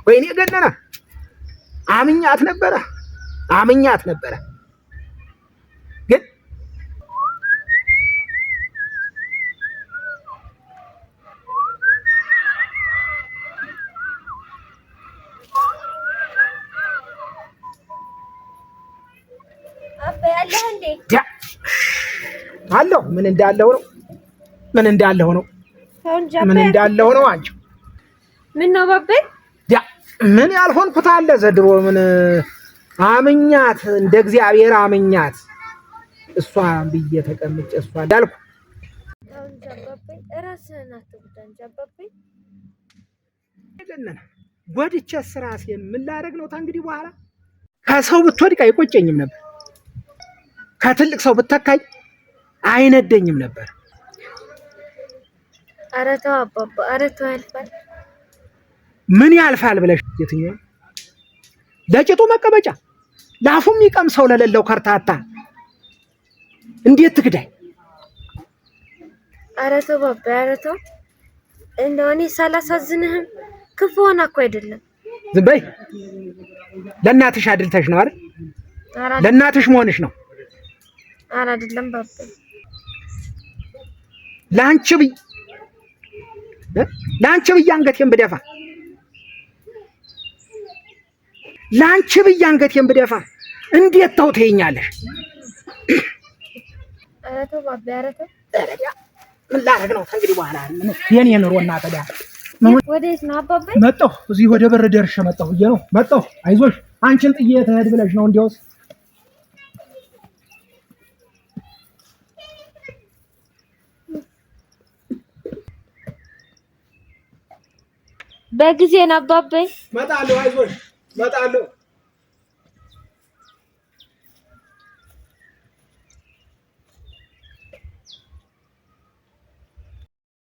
ወይኔ ገነና አምኛት ነበረ ግን አለው ምን እንዳለው ነው አንቺ ምን ነው ባቤ ምን ያልሆንኩት አለ ዘድሮ ምን አምኛት እንደ እግዚአብሔር አምኛት እሷን ብዬ ተቀምጬ እሷ እንዳልኩ ባቤ ራስህን አትጉዳን ባቤ ገነና ወድቼ ራሴ ምን ላደርግ ነው ታንግዲህ በኋላ ከሰው ብትወድቅ አይቆጨኝም ነበር ከትልቅ ሰው ብትተካኝ አይነደኝም ነበር ኧረ ተው አባባ ኧረ ተው ያልፋል ምን ያልፋል ብለሽ የትኛው ለጭጡ መቀበጫ ላፉም ይቀምሰው ለሌለው ከርታታ እንዴት ትግዳይ ኧረ ተው ባባ ኧረ ተው እንደው እኔ ሳላሳዝንህም ክፉ ሆና እኮ አይደለም ዝም በይ ለእናትሽ አድልተሽ ነው አይደል ለእናትሽ መሆንሽ ነው ኧረ አይደለም ባባ ላንቺ ብዬ አንገቴን ብደፋ ላንቺ ብዬ አንገቴን ብደፋ እንዴት ተው ትይኛለሽ ኧረ ተው ባባ ኧረ ተው ምን ላደርግ ነው እንግዲህ በኋላ የኔ ኑሮና ተዳ ወዴት ነው አባባ መጣሁ እዚህ ወደ በር ደርሼ መጣሁ ብዬ ነው መጣሁ አይዞሽ አንቺን ጥዬ ተሄድ ብለሽ ነው እንዲያውስ በጊዜ ነው አባባ መጣለሁ አይዞሽ መጣለሁ